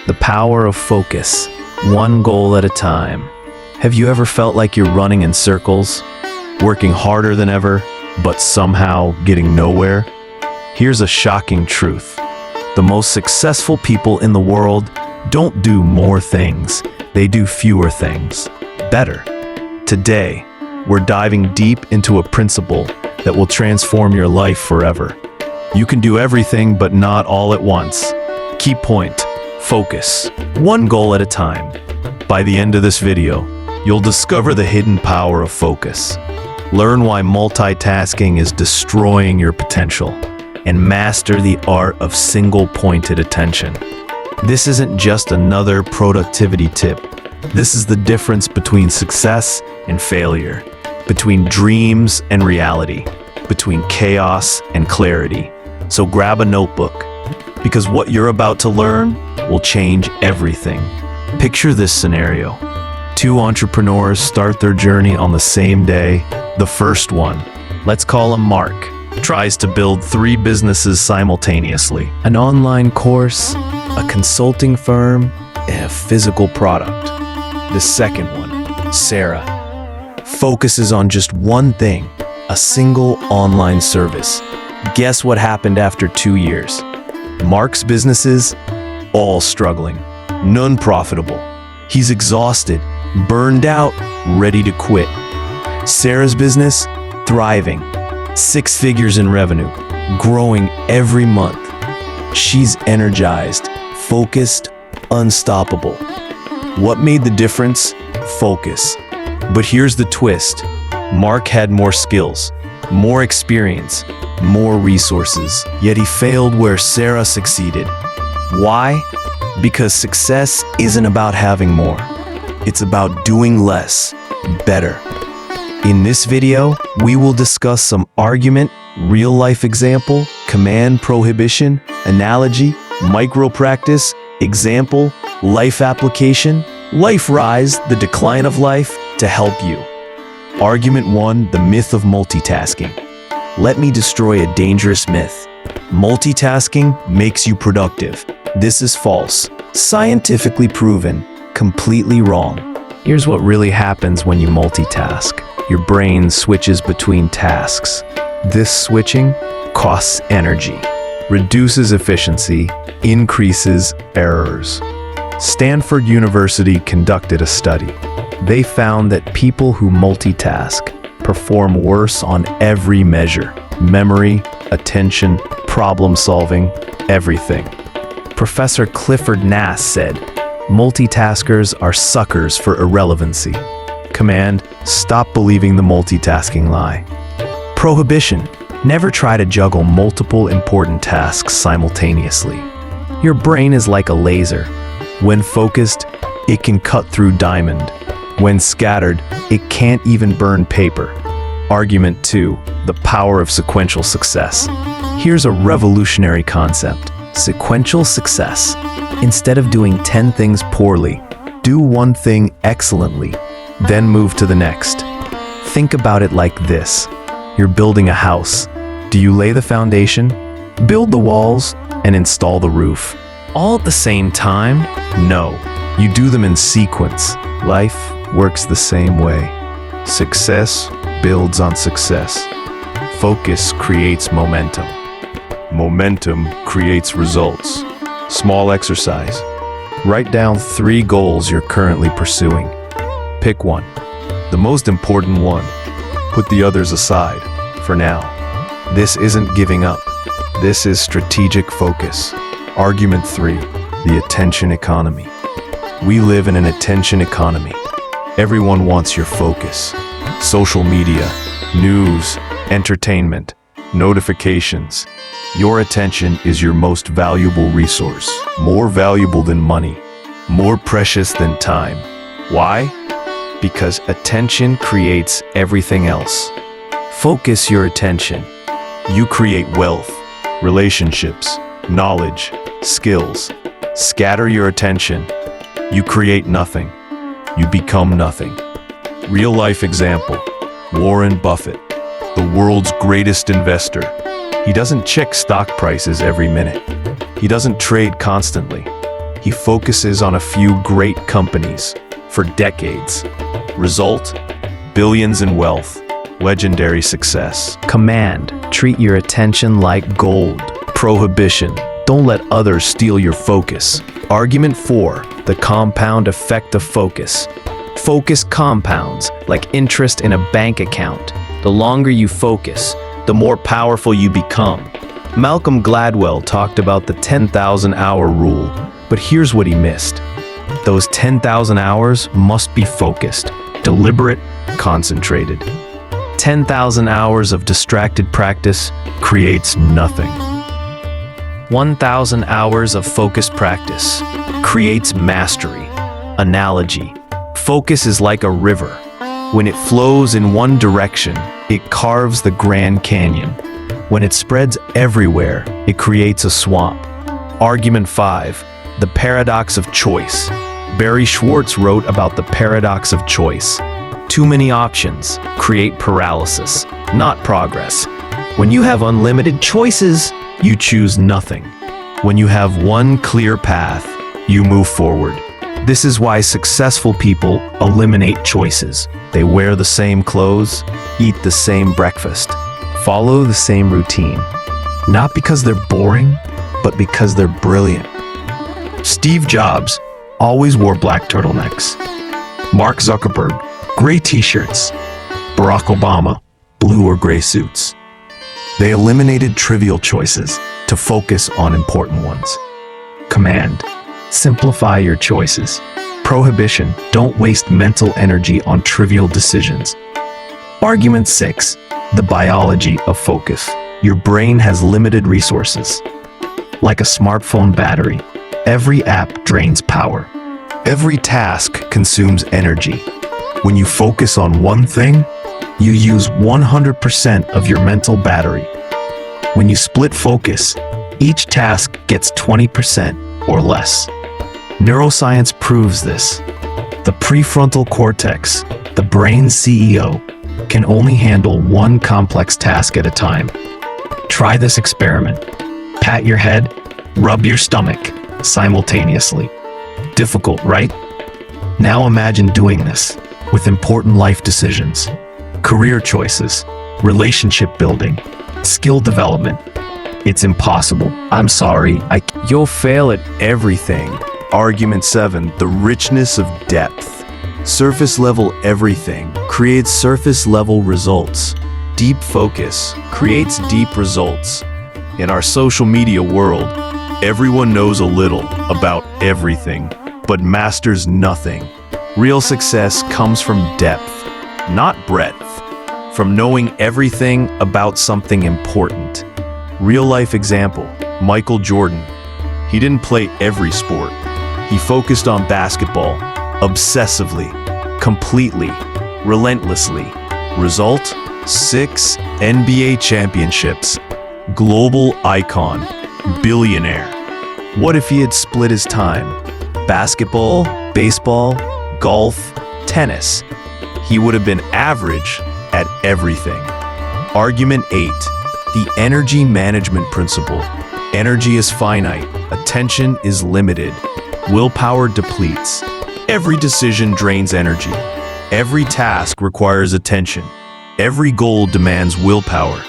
The power of focus, one goal at a time. Have you ever felt like you're running in circles, working harder than ever, but somehow getting nowhere? Here's a shocking truth. The most successful people in the world don't do more things, they do fewer things, better. Today, we're diving deep into a principle that will transform your life forever. You can do everything, but not all at once. Key point: focus, one goal at a time. By the end of this video, you'll discover the hidden power of focus. Learn why multitasking is destroying your potential, and master the art of single-pointed attention. This isn't just another productivity tip. This is the difference between success and failure, between dreams and reality, between chaos and clarity. So grab a notebook, because what you're about to learn will change everything. Picture this scenario. Two entrepreneurs start their journey on the same day. The first one, let's call him Mark, tries to build 3 businesses simultaneously: an online course, a consulting firm, and a physical product. The second one, Sarah, focuses on just one thing: a single online service. Guess what happened after 2 years? Mark's businesses, all struggling, none profitable. He's exhausted, burned out, ready to quit. Sarah's business, thriving, 6 figures in revenue, growing every month. She's energized, focused, unstoppable. What made the difference? Focus. But here's the twist. Mark had more skills, more experience, more resources, yet he failed where Sarah succeeded. Why? Because success isn't about having more. It's about doing less, better. In this video, we will discuss some argument, real-life example, command prohibition, analogy, micro-practice, example, life application, life rise, the decline of life, to help you. Argument 1, the myth of multitasking. Let me destroy a dangerous myth. Multitasking makes you productive. This is false. Scientifically proven. Completely wrong. Here's what really happens when you multitask. Your brain switches between tasks. This switching costs energy, reduces efficiency, increases errors. Stanford University conducted a study. They found that people who multitask perform worse on every measure: memory, attention, problem solving, everything. Professor Clifford Nass said, "Multitaskers are suckers for irrelevancy." Command: stop believing the multitasking lie. Prohibition: never try to juggle multiple important tasks simultaneously. Your brain is like a laser. When focused, it can cut through diamond. When scattered, it can't even burn paper. Argument 2, the power of sequential success. Here's a revolutionary concept: sequential success. Instead of doing 10 things poorly, do one thing excellently, then move to the next. Think about it like this. You're building a house. Do you lay the foundation, build the walls, and install the roof all at the same time? No, you do them in sequence. Life works the same way. Success builds on success. Focus creates momentum. Momentum creates results. Small exercise. Write down 3 goals you're currently pursuing. Pick one, the most important one. Put the others aside for now. This isn't giving up. This is strategic focus. Argument 3, the attention economy. We live in an attention economy. Everyone wants your focus. Social media, news, entertainment, notifications. Your attention is your most valuable resource. More valuable than money. More precious than time. Why? Because attention creates everything else. Focus your attention. You create wealth, relationships, knowledge, skills. Scatter your attention. You create nothing. You become nothing. Real life example: Warren Buffett, the world's greatest investor. He doesn't check stock prices every minute. He doesn't trade constantly. He focuses on a few great companies for decades. Result? Billions in wealth. Legendary success. Command. Treat your attention like gold. Prohibition. Don't let others steal your focus. Argument 4. The compound effect of focus. Focus compounds like interest in a bank account. The longer you focus, the more powerful you become. Malcolm Gladwell talked about the 10,000-hour rule, but here's what he missed. Those 10,000 hours must be focused, deliberate, concentrated. 10,000 hours of distracted practice creates nothing. 1,000 hours of focused practice creates mastery. Analogy. Focus is like a river. When it flows in one direction, it carves the Grand Canyon. When it spreads everywhere, it creates a swamp. Argument 5. The paradox of choice. Barry Schwartz wrote about the paradox of choice. Too many options create paralysis, not progress. When you have unlimited choices, you choose nothing. When you have one clear path, you move forward. This is why successful people eliminate choices. They wear the same clothes, eat the same breakfast, follow the same routine. Not because they're boring, but because they're brilliant. Steve Jobs always wore black turtlenecks. Mark Zuckerberg, gray t-shirts. Barack Obama, blue or gray suits. They eliminated trivial choices to focus on important ones. Command. Simplify your choices. Prohibition. Don't waste mental energy on trivial decisions. Argument 6. The biology of focus. Your brain has limited resources. Like a smartphone battery, every app drains power. Every task consumes energy. When you focus on one thing, you use 100% of your mental battery. When you split focus, each task gets 20% or less. Neuroscience proves this. The prefrontal cortex, the brain's CEO, can only handle one complex task at a time. Try this experiment. Pat your head, rub your stomach simultaneously. Difficult, right? Now imagine doing this with important life decisions, career choices, relationship building, skill development. It's impossible. I'm sorry. You'll fail at everything. Argument 7. The richness of depth. Surface level everything creates surface level results. Deep focus creates deep results. In our social media world, everyone knows a little about everything, but masters nothing. Real success comes from depth, not breadth. From knowing everything about something important. Real life example, Michael Jordan. He didn't play every sport. He focused on basketball, obsessively, completely, relentlessly. Result? 6 NBA championships. Global icon, billionaire. What if he had split his time? Basketball, baseball, golf, tennis. He would have been average at everything. Argument 8. The energy management principle. Energy is finite. Attention is limited. Willpower depletes. Every decision drains energy. Every task requires attention. Every goal demands willpower.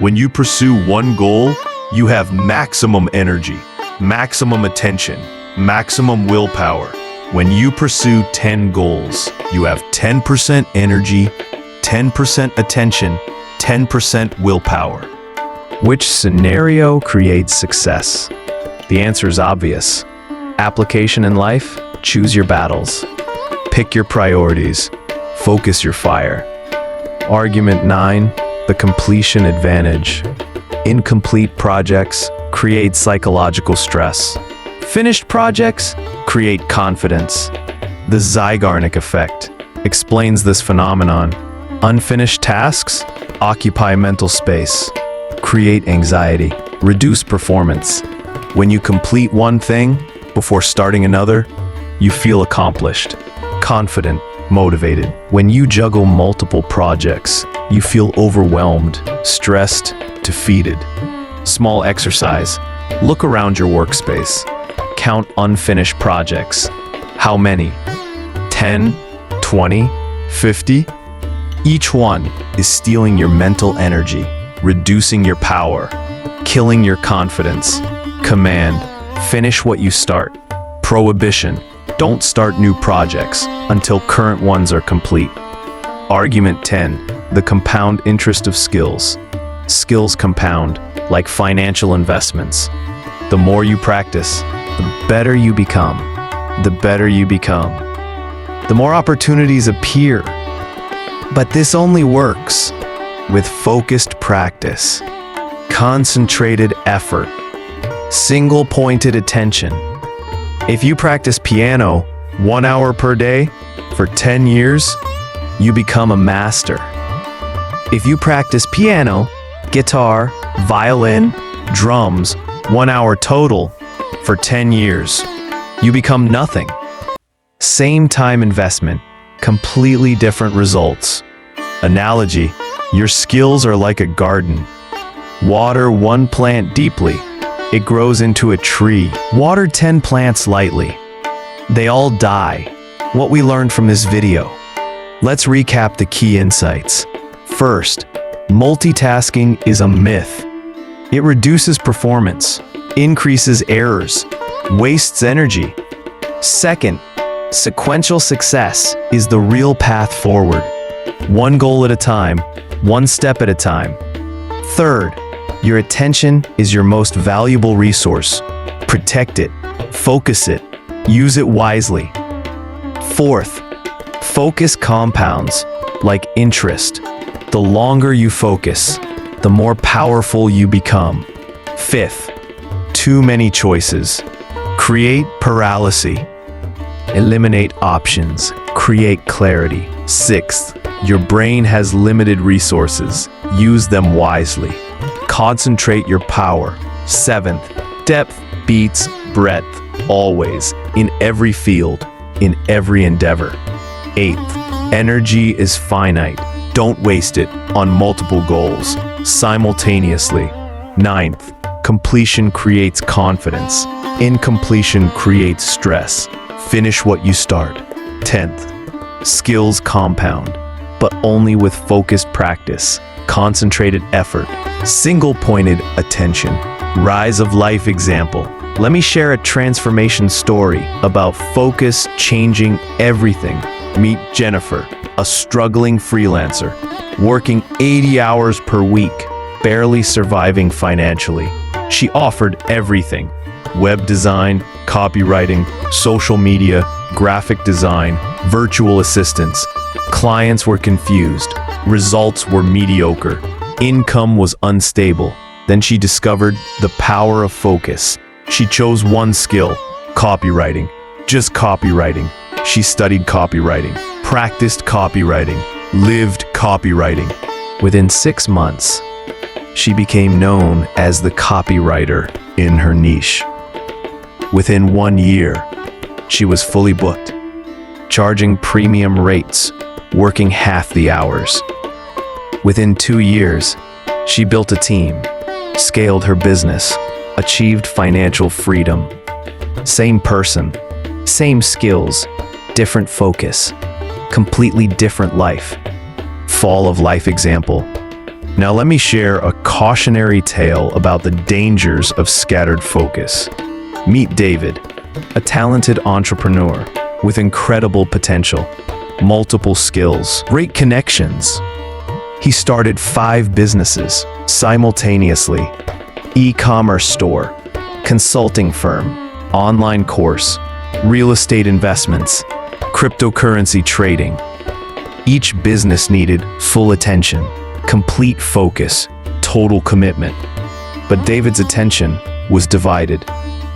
When you pursue one goal, you have maximum energy, maximum attention, maximum willpower. When you pursue 10 goals, you have 10% energy, 10% attention, 10% willpower. Which scenario creates success? The answer is obvious. Application in life? Choose your battles. Pick your priorities. Focus your fire. Argument 9. The completion advantage. Incomplete projects create psychological stress. Finished projects create confidence. The Zeigarnik effect explains this phenomenon. Unfinished tasks occupy mental space, create anxiety, reduce performance. When you complete one thing before starting another, you feel accomplished, confident, motivated. When you juggle multiple projects, you feel overwhelmed, stressed, defeated. Small exercise. Look around your workspace. count unfinished projects. How many? 10, 20, 50? Each one is stealing your mental energy, reducing your power, killing your confidence. Command: finish what you start. Prohibition: don't start new projects until current ones are complete. Argument 10: the compound interest of skills. Skills compound like financial investments. The more you practice, the better you become. The better you become, the more opportunities appear. But this only works with focused practice, concentrated effort, single-pointed attention. If you practice piano 1 hour per day for 10 years, you become a master. If you practice piano, guitar, violin, drums 1 hour total for 10 years, you become nothing. Same time investment, completely different results. Analogy: your skills are like a garden. Water one plant deeply, it grows into a tree. Water 10 plants lightly, they all die. What we learned from this video. Let's recap the key insights. First, multitasking is a myth. It reduces performance, increases errors, wastes energy. Second, sequential success is the real path forward. One goal at a time, one step at a time. Third, your attention is your most valuable resource. Protect it, focus it, use it wisely. Fourth, focus compounds like interest. The longer you focus, the more powerful you become. Fifth, too many choices create paralysis. Eliminate options, create clarity. Sixth, your brain has limited resources. Use them wisely. Concentrate your power. Seventh, depth beats breadth, always, in every field, in every endeavor. Eighth, energy is finite. Don't waste it on multiple goals simultaneously. Ninth, completion creates confidence. Incompletion creates stress. Finish what you start. 10th, skills compound, but only with focused practice, concentrated effort, single-pointed attention. Rise of life example. Let me share a transformation story about focus changing everything. Meet Jennifer, a struggling freelancer, working 80 hours per week, barely surviving financially. She offered everything: web design, copywriting, social media, graphic design, virtual assistants. Clients were confused. Results were mediocre. Income was unstable. Then she discovered the power of focus. She chose one skill: copywriting. Just copywriting. She studied copywriting, practiced copywriting, lived copywriting. Within 6 months, she became known as the copywriter in her niche. Within 1 year, she was fully booked, charging premium rates, working half the hours. Within 2 years, she built a team, scaled her business, achieved financial freedom. Same person, same skills, different focus, completely different life. Fall of life example. Now let me share a cautionary tale about the dangers of scattered focus. Meet David, a talented entrepreneur with incredible potential, multiple skills, great connections. He started 5 businesses simultaneously: e-commerce store, consulting firm, online course, real estate investments, cryptocurrency trading. Each business needed full attention, complete focus, total commitment. But David's attention was divided.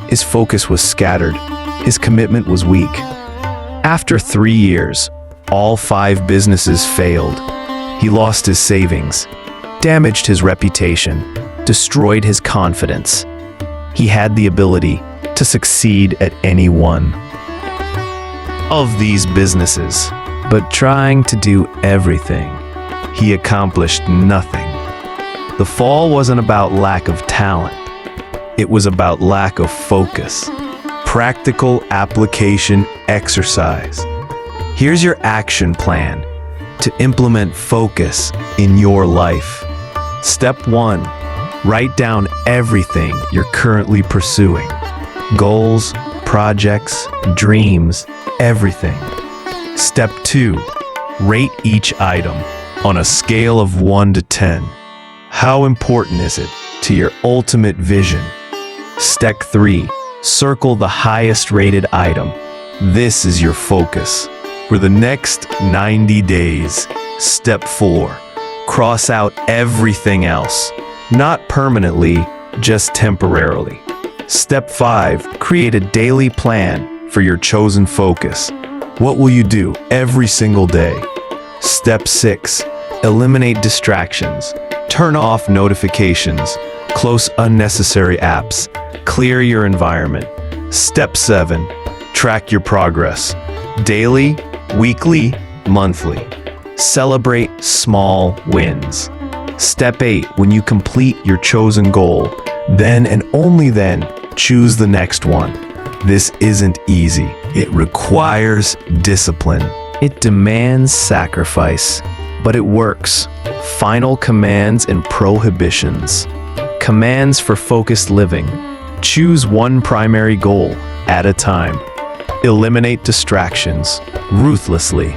His focus was scattered. His commitment was weak. After 3 years, all 5 businesses failed. He lost his savings, damaged his reputation, destroyed his confidence. He had the ability to succeed at any one of these businesses, but trying to do everything, he accomplished nothing. The fall wasn't about lack of talent. It was about lack of focus. practical application exercise. Here's your action plan to implement focus in your life. Step 1. Write down everything you're currently pursuing. Goals, projects, dreams, everything. Step 2. Rate each item on a scale of 1 to 10. How important is it to your ultimate vision? Step 3. Circle the highest rated item. This is your focus for the next 90 days. Step 4. Cross out everything else, not permanently, just temporarily. Step 5. Create a daily plan for your chosen focus. What will you do every single day? Step 6. Eliminate distractions. Turn off notifications. Close unnecessary apps. Clear your environment. Step 7. Track your progress. Daily, weekly, monthly. Celebrate small wins. Step 8. When you complete your chosen goal, then and only then, choose the next one. This isn't easy. It requires discipline. It demands sacrifice, but it works. Final commands and prohibitions. Commands for focused living. Choose one primary goal at a time. Eliminate distractions ruthlessly.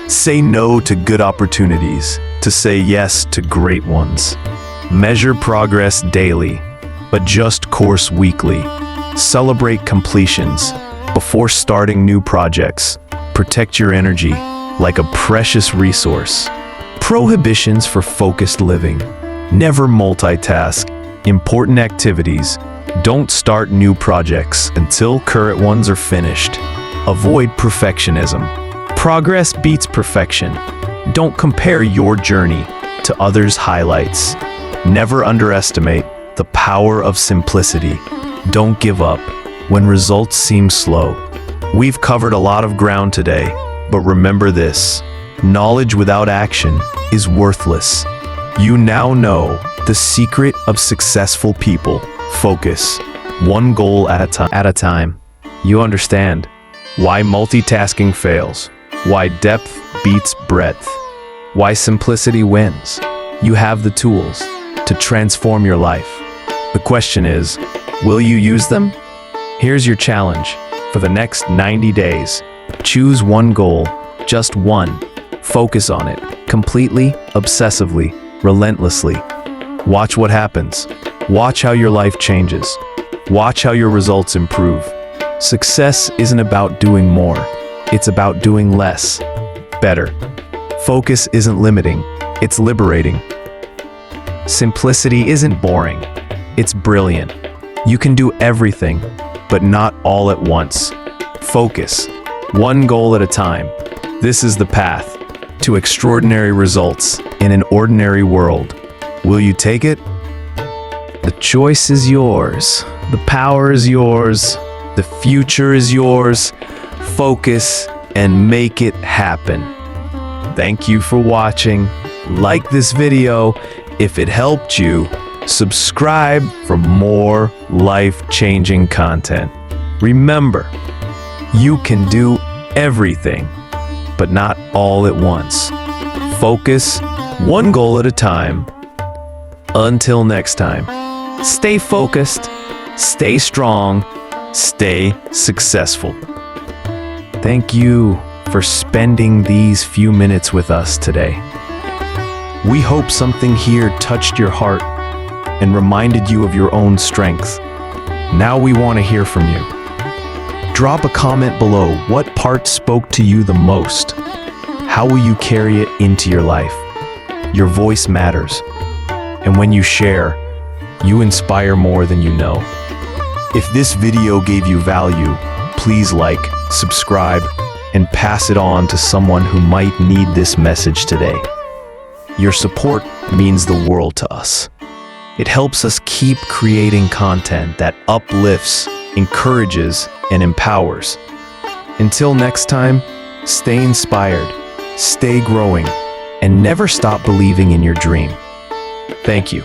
Say no to good opportunities to say yes to great ones. Measure progress daily, but just course weekly. Celebrate completions before starting new projects. Protect your energy like a precious resource. Prohibitions for focused living. Never multitask important activities. Don't start new projects until current ones are finished. Avoid perfectionism. Progress beats perfection. Don't compare your journey to others' highlights. Never underestimate the power of simplicity. Don't give up when results seem slow. We've covered a lot of ground today, but remember this: knowledge without action is worthless. You now know the secret of successful people. Focus, one goal at a time. You understand why multitasking fails, why depth beats breadth, why simplicity wins. You have the tools to transform your life. The question is, will you use them? Here's your challenge. For the next 90 days, choose one goal, just one. Focus on it, completely, obsessively, relentlessly. Watch what happens. Watch how your life changes. Watch how your results improve. Success isn't about doing more. It's about doing less, better. Focus isn't limiting. It's liberating. Simplicity isn't boring. It's brilliant. You can do everything, but not all at once. Focus, one goal at a time. This is the path to extraordinary results in an ordinary world. Will you take it? The choice is yours. The power is yours. The future is yours. Focus and make it happen. Thank you for watching. Like this video if it helped you. Subscribe for more life-changing content. Remember, you can do everything, but not all at once. Focus, one goal at a time. Until next time, stay focused, stay strong, stay successful. Thank you for spending these few minutes with us today. We hope something here touched your heart and reminded you of your own strength. Now we want to hear from you. Drop a comment below. What part spoke to you the most? How will you carry it into your life? Your voice matters. And when you share, you inspire more than you know. If this video gave you value, please like, subscribe, and pass it on to someone who might need this message today. Your support means the world to us. It helps us keep creating content that uplifts, encourages, and empowers. Until next time, stay inspired, stay growing, and never stop believing in your dream. Thank you.